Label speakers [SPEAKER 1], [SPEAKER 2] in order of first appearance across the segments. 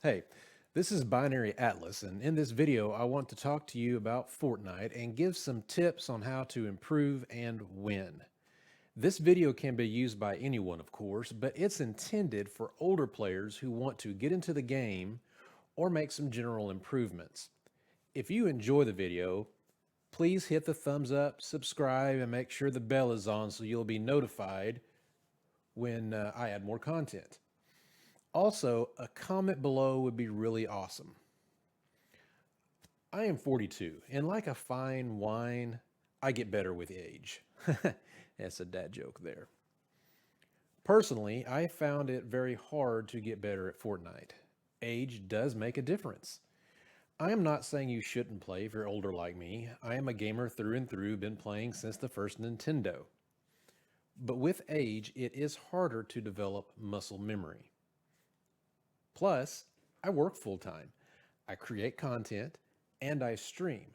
[SPEAKER 1] Hey, this is Binary Atlas, and in this video, I want to talk to you about Fortnite and give some tips on how to improve and win. This video can be used by anyone, of course, but it's intended for older players who want to get into the game or make some general improvements. If you enjoy the video, please hit the thumbs up, subscribe, and make sure the bell is on so you'll be notified when I add more content. Also, a comment below would be really awesome. I am 42, and like a fine wine, I get better with age. That's a dad joke there. Personally, I found it very hard to get better at Fortnite. Age does make a difference. I am not saying you shouldn't play if you're older like me. I am a gamer through and through, been playing since the first Nintendo. But with age, it is harder to develop muscle memory. Plus, I work full time. I create content and I stream.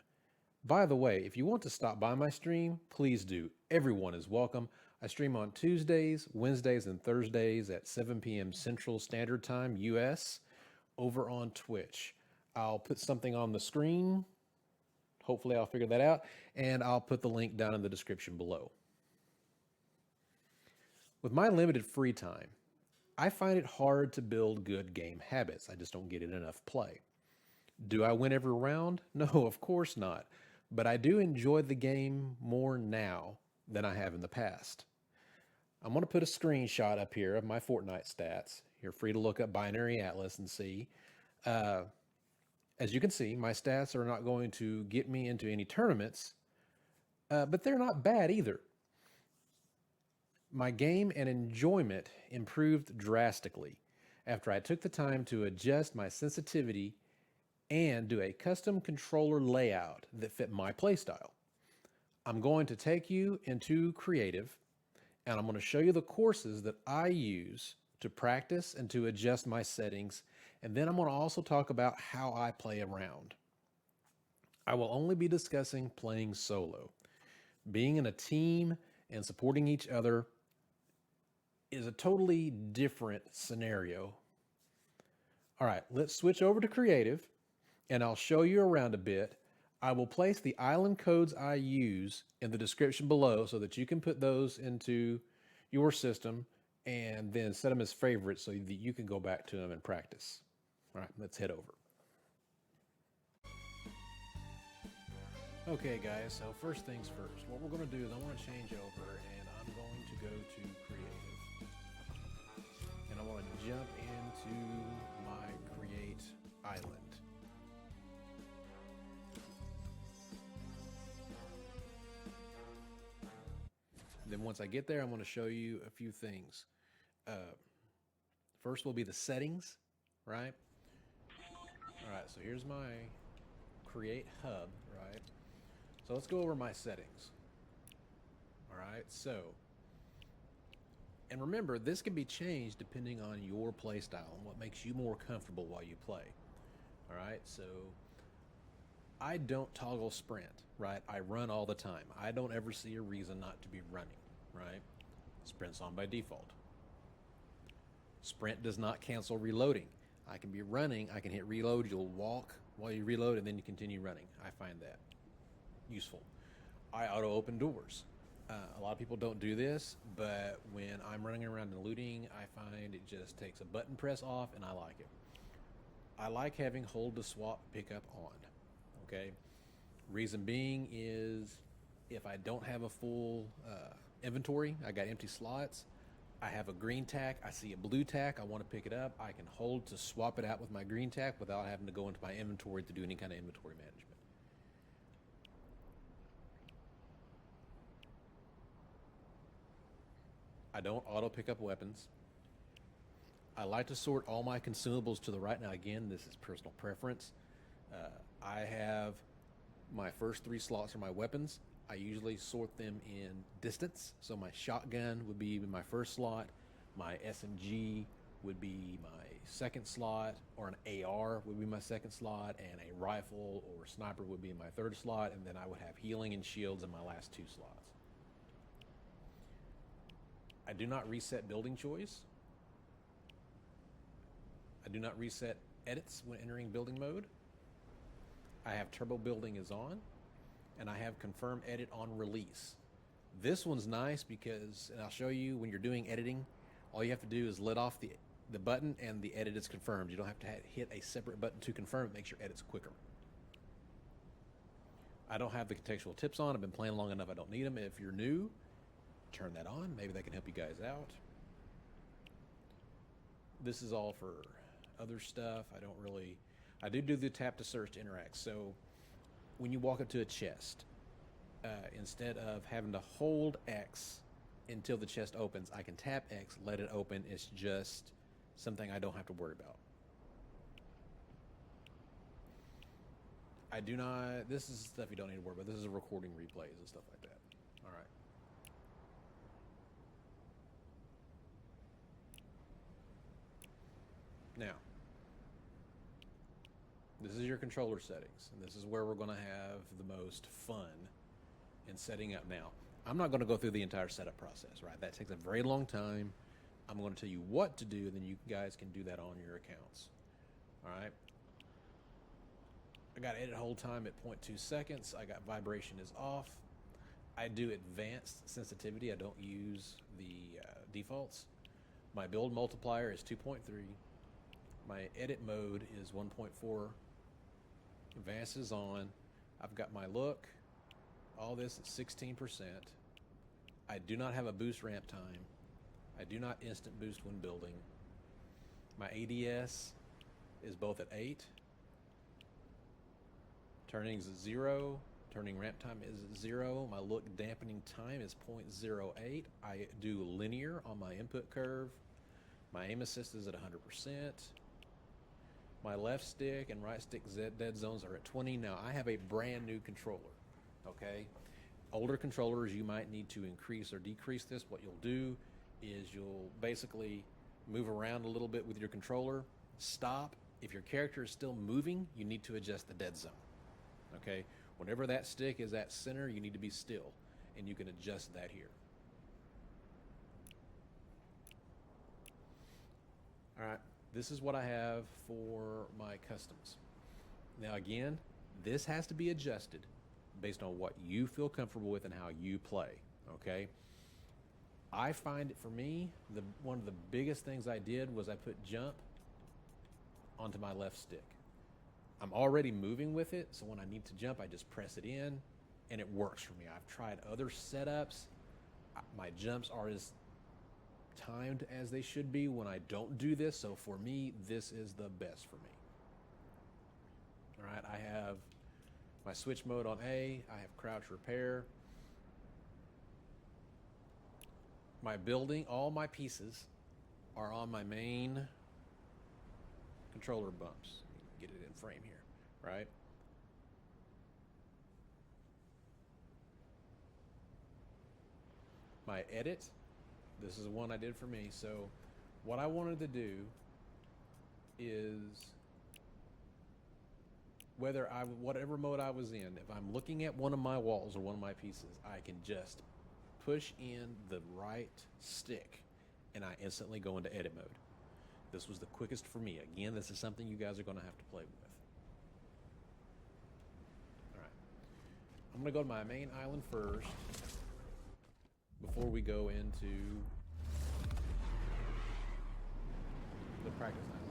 [SPEAKER 1] By the way, if you want to stop by my stream, please do. Everyone is welcome. I stream on Tuesdays, Wednesdays, and Thursdays at 7 p.m. Central Standard Time, US, over on Twitch. I'll put something on the screen. Hopefully, I'll figure that out. And I'll put the link down in the description below. With my limited free time, I find it hard to build good game habits. I just don't get in enough play. Do I win every round? No, of course not. But I do enjoy the game more now than I have in the past. I'm going to put a screenshot up here of my Fortnite stats. You're free to look up Binary Atlas and see. Uh, as you can see, my stats are not going to get me into any tournaments, but they're not bad either. My game and enjoyment improved drastically after I took the time to adjust my sensitivity and do a custom controller layout that fit my playstyle. I'm going to take you into creative and I'm going to show you the courses that I use to practice and to adjust my settings. And then I'm going to also talk about how I play around. I will only be discussing playing solo. Being in a team and supporting each other is a totally different scenario. All right, let's switch over to creative and I'll show you around a bit. I will place the island codes I use in the description below so that you can put those into your system and then set them as favorites so that you can go back to them and practice. All right, let's head over. Okay guys, so first things first, what we're gonna do is I wanna change over and I'm going to go to creative. And I wanna jump into my create island. Then once I get there, I'm going to show you a few things. First will be the settings, right? All right, so here's my create hub, right? So let's go over my settings. All right, so, and remember, this can be changed depending on your play style and what makes you more comfortable while you play. All right, so I don't toggle sprint, right? I run all the time. I don't ever see a reason not to be running, right? Sprint's on by default. Sprint does not cancel reloading. I can be running, I can hit reload, you'll walk while you reload, and then you continue running. I find that useful. I auto open doors. A lot of people don't do this, but when I'm running around and looting, I find it just takes a button press off, and I like it. I like having hold to swap pickup on. Okay. Reason being is if I don't have a full inventory, I got empty slots, I have a green tack, I see a blue tack, I want to pick it up, I can hold to swap it out with my green tack without having to go into my inventory to do any kind of inventory management. I don't auto pick up weapons. I like to sort all my consumables to the right. Now again, this is personal preference. I have my first 3 slots are my weapons. I usually sort them in distance. So my shotgun would be my first slot. My SMG would be my second slot, or an AR would be my second slot, and a rifle or sniper would be my third slot, and then I would have healing and shields in my last 2 slots. I do not reset building choice. I do not reset edits when entering building mode. I have turbo building is on, and I have confirm edit on release. This one's nice because, and I'll show you when you're doing editing, all you have to do is let off the button and the edit is confirmed. You don't have to hit a separate button to confirm. It makes your edits quicker. I don't have the contextual tips on. I've been playing long enough. I don't need them. If you're new, turn that on. Maybe that can help you guys out. This is all for other stuff. I do the tap to search to interact. So when you walk up to a chest, instead of having to hold X until the chest opens, I can tap X, let it open. It's just something I don't have to worry about. This is stuff you don't need to worry about. This is recording replays and stuff like that. All right. Now, this is your controller settings, and this is where we're going to have the most fun in setting up. Now, I'm not going to go through the entire setup process, right? That takes a very long time. I'm going to tell you what to do, and then you guys can do that on your accounts. All right. I got edit hold time at 0.2 seconds. I got vibration is off. I do advanced sensitivity. I don't use the defaults. My build multiplier is 2.3. My edit mode is 1.4. Advanced is on. I've got my look. All this at 16%. I do not have a boost ramp time. I do not instant boost when building. My ADS is both at 8. Turning is 0. Turning ramp time is 0. My look dampening time is 0.08. I do linear on my input curve. My aim assist is at 100%. My left stick and right stick dead zones are at 20. Now I have a brand new controller, okay? Older controllers, you might need to increase or decrease this. What you'll do is you'll basically move around a little bit with your controller, stop. If your character is still moving, you need to adjust the dead zone, okay? Whenever that stick is at center, you need to be still, and you can adjust that here. All right, this is what I have for my customs. Now again, this has to be adjusted based on what you feel comfortable with and how you play, okay? I find it, for me, one of the biggest things I did was I put jump onto my left stick. I'm already moving with it, so when I need to jump, I just press it in, and it works for me. I've tried other setups. My jumps are as timed as they should be when I don't do this, so for me, this is the best for me. All right, I have my switch mode on A. I have crouch repair. My building, all my pieces are on my main controller bumps. Get it in frame here, right? My edit, this is the one I did for me. So what I wanted to do is whatever mode I was in, if I'm looking at one of my walls or one of my pieces, I can just push in the right stick and I instantly go into edit mode. This was the quickest for me. Again, this is something you guys are going to have to play with. All right. I'm going to go to my main island first before we go into the practice island.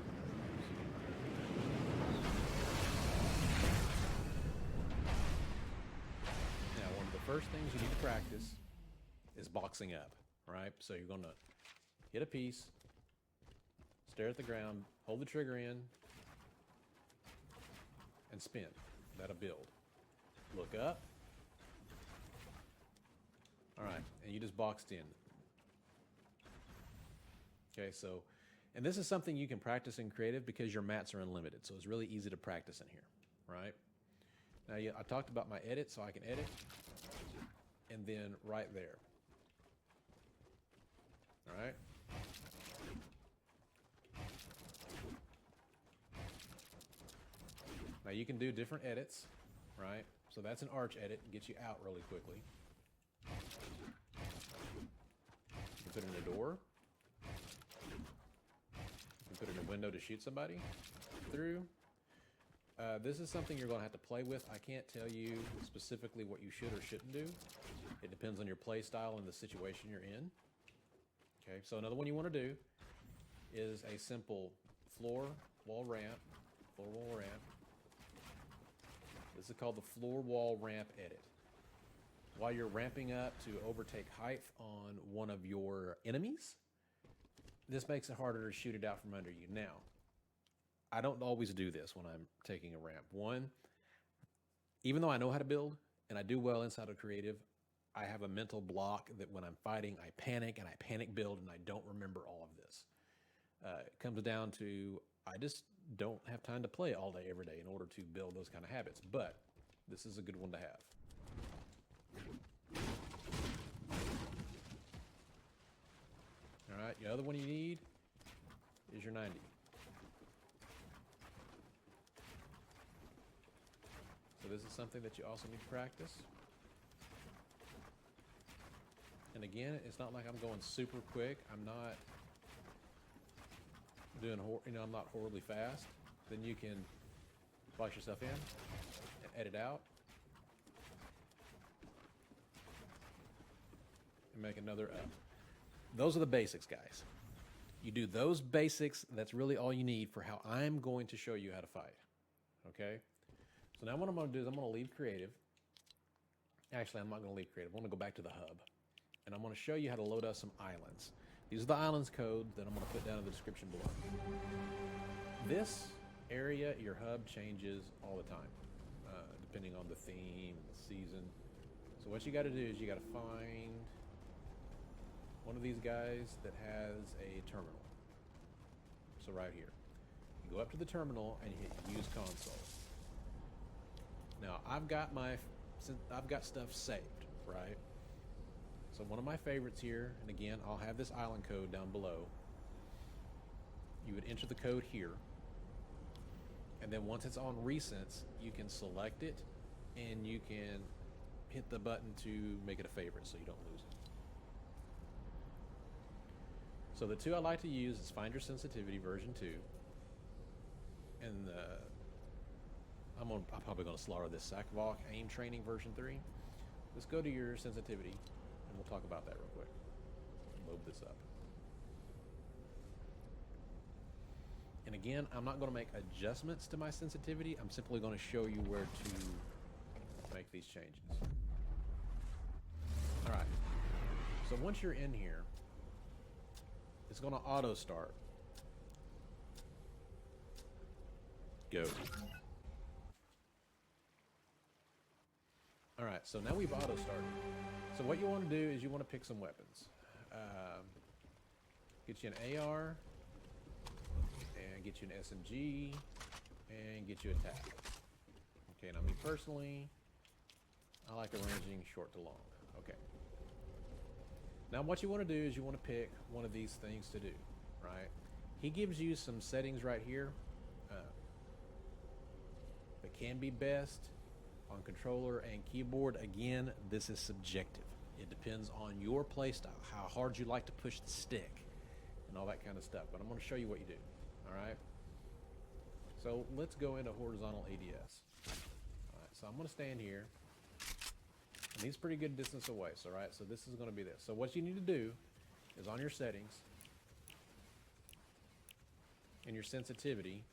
[SPEAKER 1] Now, one of the first things you need to practice is boxing up, right? So you're going to hit a piece, stare at the ground, hold the trigger in, and spin. That'll build. Look up. All right, and you just boxed in. Okay, so, and this is something you can practice in creative because your mats are unlimited, so it's really easy to practice in here, right? Now, I talked about my edit, so I can edit, and then right there. All right? Now you can do different edits, right? So that's an arch edit, gets you out really quickly. You can put in a door. You can put in a window to shoot somebody. through. This is something you're going to have to play with. I can't tell you specifically what you should or shouldn't do. It depends on your play style and the situation you're in. Okay, so another one you want to do is a simple floor wall ramp. This is called the floor wall ramp edit. While you're ramping up to overtake height on one of your enemies, this makes it harder to shoot it out from under you. Now, I don't always do this when I'm taking a ramp. One, even though I know how to build and I do well inside of creative, I have a mental block that when I'm fighting, I panic build and I don't remember all of this. It comes down to, I just don't have time to play all day, every day in order to build those kind of habits, but this is a good one to have. All right, the other one you need is your 90. So this is something that you also need to practice. And again, it's not like I'm going super quick. I'm not doing, I'm not horribly fast. Then you can box yourself in and edit out and make another up. Those are the basics, guys. You do those basics. That's really all you need for how I'm going to show you how to fight. Okay? So now what I'm going to do is I'm going to leave creative. Actually, I'm not going to leave creative. I want to go back to the hub. And I'm going to show you how to load up some islands. These are the islands code that I'm going to put down in the description below. This area, your hub, changes all the time, depending on the theme, the season. So what you got to do is you got to find one of these guys that has a terminal. So right here. You go up to the terminal and you hit use console. Now I've got stuff saved, right? So one of my favorites here, and again, I'll have this island code down below. You would enter the code here. And then once it's on recents, you can select it and you can hit the button to make it a favorite so you don't lose it. So the two I like to use is Find Your Sensitivity version 2. And I'm probably going to slaughter this Skaavok Aim Training version 3. Let's go to your sensitivity and we'll talk about that real quick. Load this up. And again, I'm not going to make adjustments to my sensitivity. I'm simply going to show you where to make these changes. All right. So once you're in here, it's going to auto start. Go. All right, so now we've auto started. So what you want to do is you want to pick some weapons. Get you an AR, and get you an SMG, and get you a TAC. Okay, now me personally, I like arranging short to long. Okay. Now what you want to do is you want to pick one of these things to do, right? He gives you some settings right here that can be best on controller and keyboard. Again, this is subjective. It depends on your play style, how hard you like to push the stick, and all that kind of stuff. But I'm going to show you what you do, all right? So let's go into horizontal ADS. All right, so I'm going to stand here. And he's pretty good distance away, so right? So this is going to be this. So what you need to do is on your settings and your sensitivity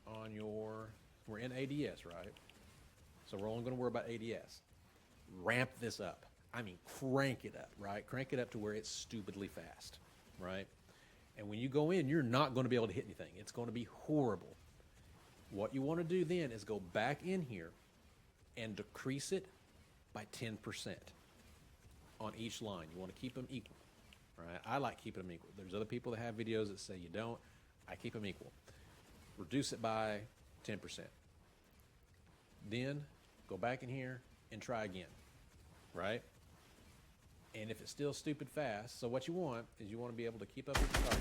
[SPEAKER 1] on your, we're in ADS, right? So we're only going to worry about ADS. Ramp this up. I mean, crank it up, right? Crank it up to where it's stupidly fast, right? And when you go in, you're not going to be able to hit anything. It's going to be horrible. What you want to do then is go back in here and decrease it by 10% on each line. You want to keep them equal, right? I like keeping them equal. There's other people that have videos that say you don't. I keep them equal. Reduce it by 10%. Then go back in here and try again, right? And if it's still stupid fast, so what you want is you want to be able to keep up with the target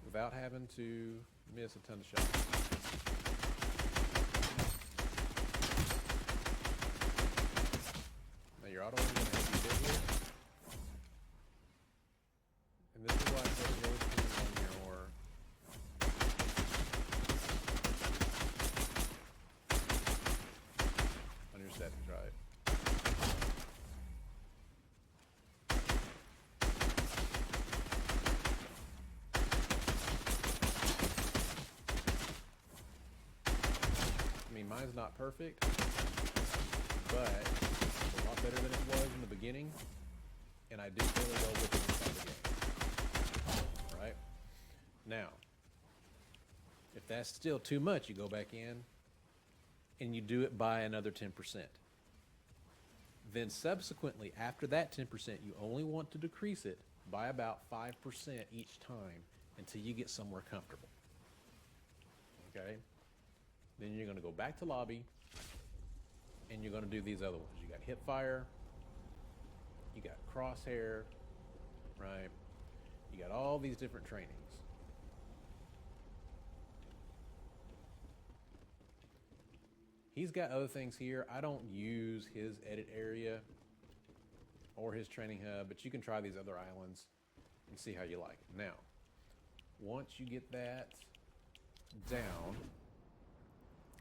[SPEAKER 1] without having to miss a ton of shots. Now your auto is going to help you bit here. not perfect, but it's a lot better than it was in the beginning, and I do fairly well with it inside the game. Right? Now, if that's still too much, you go back in and you do it by another 10%. Then subsequently, after that 10%, you only want to decrease it by about 5% each time until you get somewhere comfortable. Okay? Then you're going to go back to lobby, and you're going to do these other ones. You got hip fire, you got crosshair, right? You got all these different trainings. He's got other things here. I don't use his edit area or his training hub, but you can try these other islands and see how you like it. Now, once you get that down,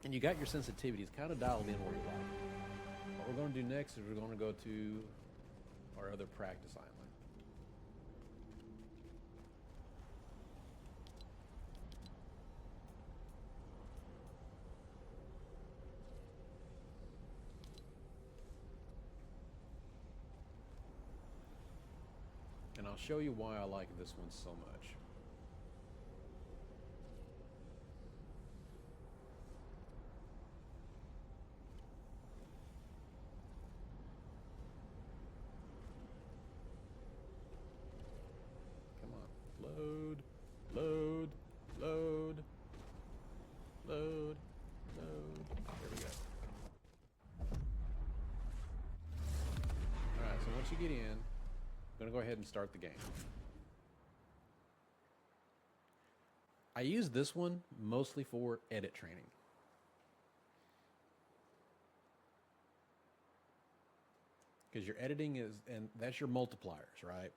[SPEAKER 1] and you got your sensitivities kind of dialed in where you like it, what we're going to do next is we're going to go to our other practice island. And I'll show you why I like this one so much. Come on. Load, load, load, load, load. There we go. All right, so once you get in, I'm going to go ahead and start the game. I use this one mostly for edit training. Because your editing is, and that's your multipliers, right?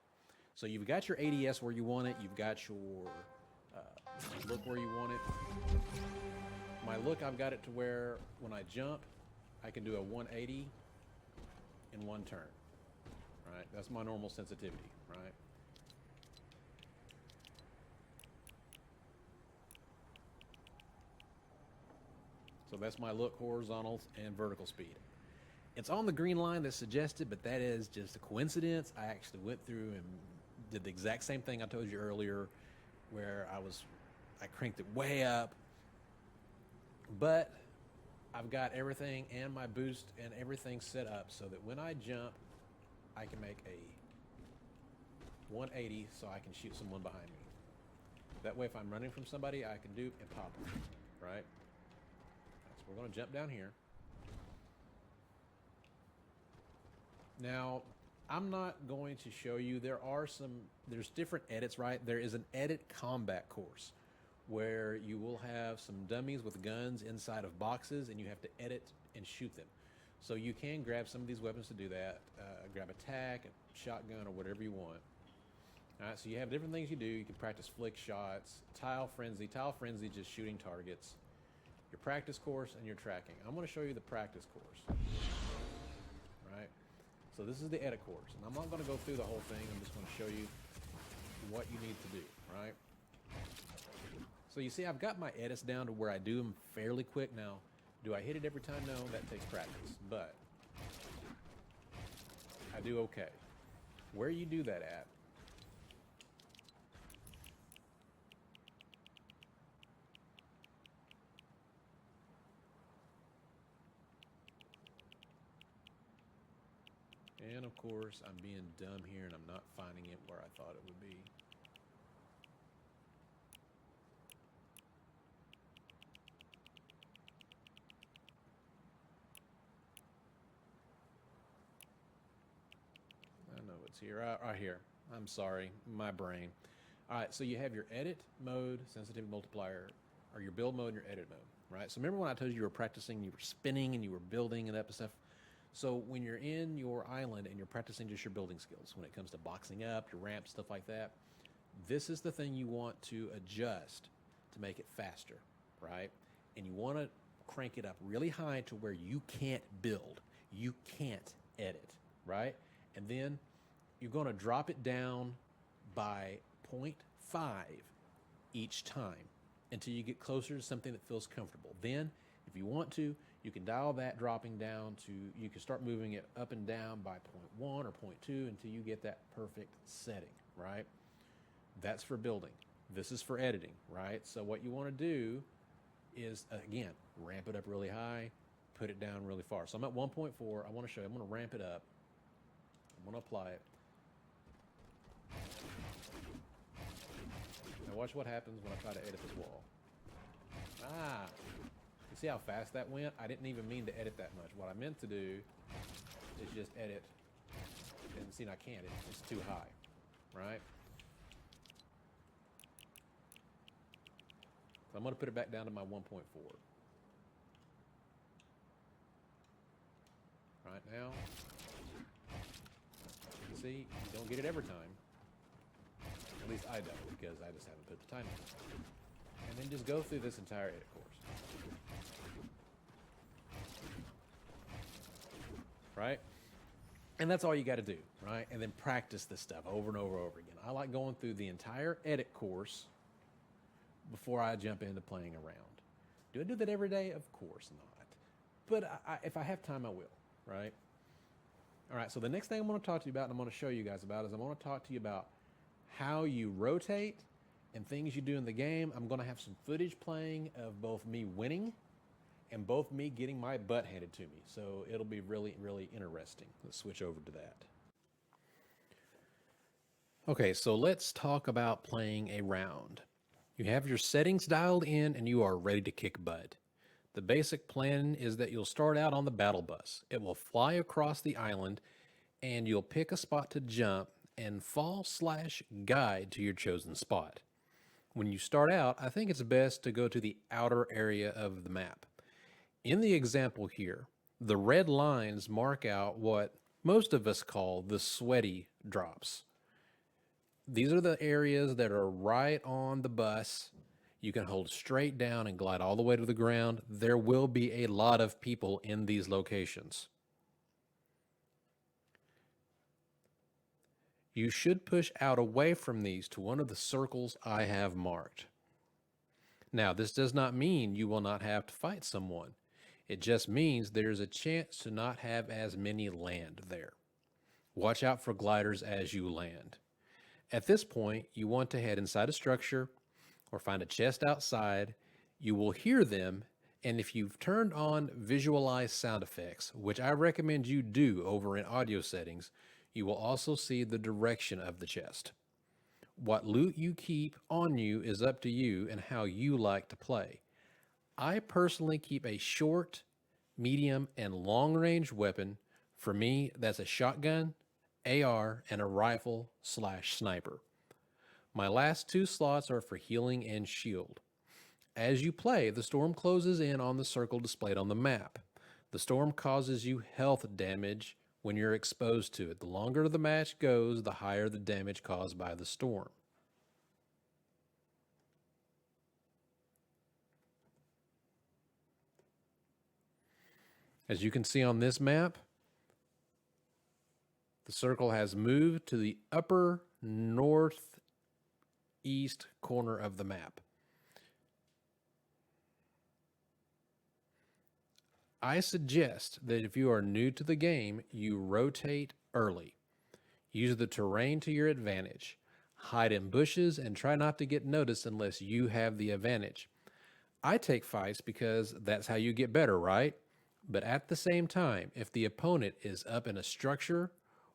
[SPEAKER 1] So you've got your ADS where you want it. You've got your look where you want it. My look, I've got it to where when I jump, I can do a 180 in one turn. Right? That's my normal sensitivity, right? So that's my look, horizontal and vertical speed. It's on the green line that's suggested, but that is just a coincidence. I actually went through and did the exact same thing I told you earlier, where I cranked it way up, but I've got everything and my boost and everything set up so that when I jump, I can make a 180 so I can shoot someone behind me. That way, if I'm running from somebody, I can dupe and pop them, right? So we're going to jump down here. Now, I'm not going to show you. There's different edits, right? There is an edit combat course where you will have some dummies with guns inside of boxes and you have to edit and shoot them. So you can grab some of these weapons to do that. Grab a tac, a shotgun, or whatever you want. All right, so you have different things you do. You can practice flick shots, tile frenzy. Tile frenzy, just shooting targets. Your practice course and your tracking. I'm going to show you the practice course. Right? So this is the edit course, and I'm not going to go through the whole thing. I'm just going to show you what you need to do. Right? So you see, I've got my edits down to where I do them fairly quick now. Do I hit it every time? No, that takes practice, but I do okay. Where you do that at, and of course, I'm being dumb here and I'm not finding it where I thought it would be. It's here, right here. I'm sorry, my brain. All right, so you have your edit mode, sensitivity multiplier, or your build mode and your edit mode, right? So remember when I told you were practicing, you were spinning and you were building and that stuff? So when you're in your island and you're practicing just your building skills, when it comes to boxing up, your ramp, stuff like that, this is the thing you want to adjust to make it faster, right? And you want to crank it up really high to where you can't build, you can't edit, right? And then you're going to drop it down by 0.5 each time until you get closer to something that feels comfortable. Then, if you want to, You can dial that dropping down to, you can start moving it up and down by 0.1 or 0.2 until you get that perfect setting, right? That's for building. This is for editing, right? So what you want to do is, again, ramp it up really high, put it down really far. So I'm at 1.4. I want to show you. I'm going to ramp it up. I'm going to apply it. Now watch what happens when I try to edit this wall. You see how fast that went? I didn't even mean to edit that much. What I meant to do is just edit. And see, I can't. It's too high, right? So I'm going to put it back down to my 1.4. Right now, you see, you don't get it every time. At least I don't, because I just haven't put the time in. And then just go through this entire edit course. Right? And that's all you got to do, right? And then practice this stuff over and over and over again. I like going through the entire edit course before I jump into playing around. Do I do that every day? Of course not. But if I have time, I will, right? All right, so the next thing I'm going to talk to you about and I'm going to show you guys about is I'm going to talk to you about how you rotate and things you do in the game. I'm going to have some footage playing of both me winning and both me getting my butt handed to me. So it'll be really, really interesting. Let's switch over to that. Okay, so let's talk about playing a round. You have your settings dialed in and you are ready to kick butt. The basic plan is that you'll start out on the battle bus. It will fly across the island and you'll pick a spot to jump and fall/guide to your chosen spot. When you start out, I think it's best to go to the outer area of the map. In the example here, the red lines mark out what most of us call the sweaty drops. These are the areas that are right on the bus. You can hold straight down and glide all the way to the ground. There will be a lot of people in these locations. You should push out away from these to one of the circles I have marked. Now, this does not mean you will not have to fight someone. It just means there's a chance to not have as many land there. Watch out for gliders as you land. At this point, you want to head inside a structure or find a chest outside. You will hear them, and if you've turned on visualize sound effects, which I recommend you do over in audio settings, you will also see the direction of the chest. What loot you keep on you is up to you and how you like to play. I personally keep a short, medium, and long-range weapon. For me, that's a shotgun, AR, and a rifle/sniper. My last two slots are for healing and shield. As you play, the storm closes in on the circle displayed on the map. The storm causes you health damage when you're exposed to it. The longer the match goes, the higher the damage caused by the storm. As you can see on this map, the circle has moved to the upper northeast corner of the map. I suggest that if you are new to the game, you rotate early. Use the terrain to your advantage. Hide in bushes and try not to get noticed unless you have the advantage. I take fights because that's how you get better, right? But at the same time, if the opponent is up in a structure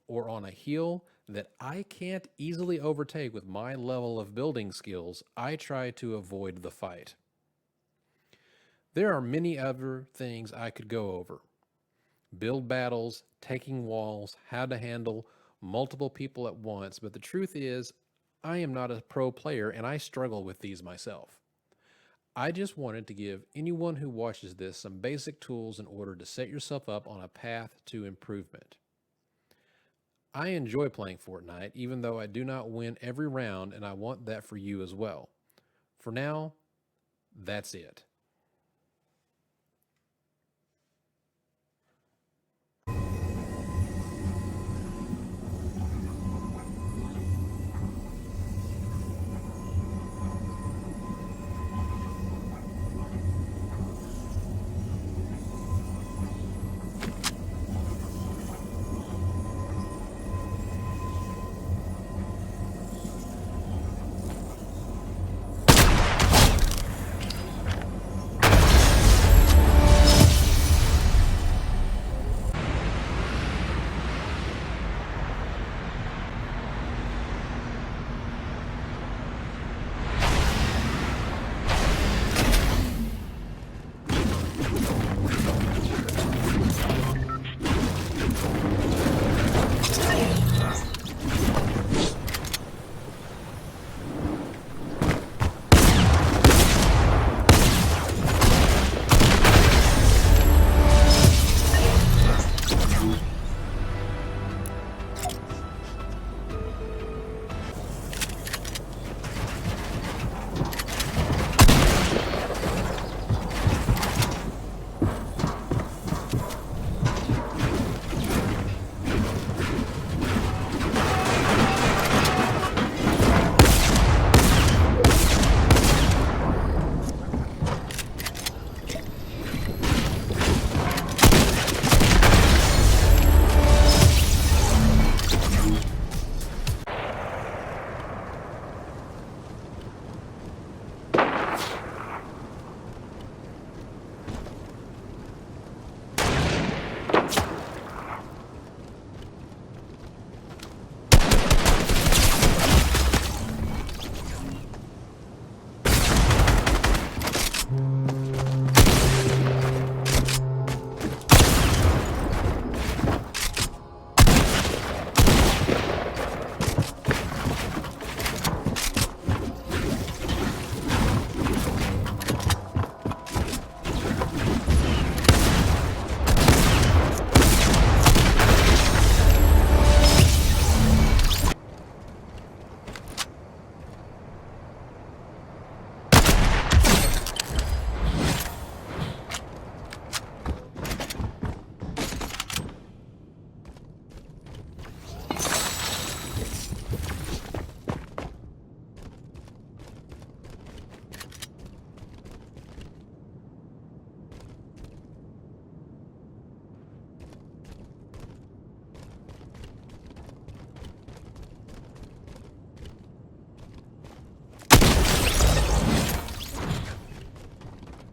[SPEAKER 1] or on a hill that I can't easily overtake with my level of building skills, I try to avoid the fight. There are many other things I could go over. Build battles, taking walls, how to handle multiple people at once, but the truth is, I am not a pro player and I struggle with these myself. I just wanted to give anyone who watches this some basic tools in order to set yourself up on a path to improvement. I enjoy playing Fortnite, even though I do not win every round, and I want that for you as well. For now, that's it.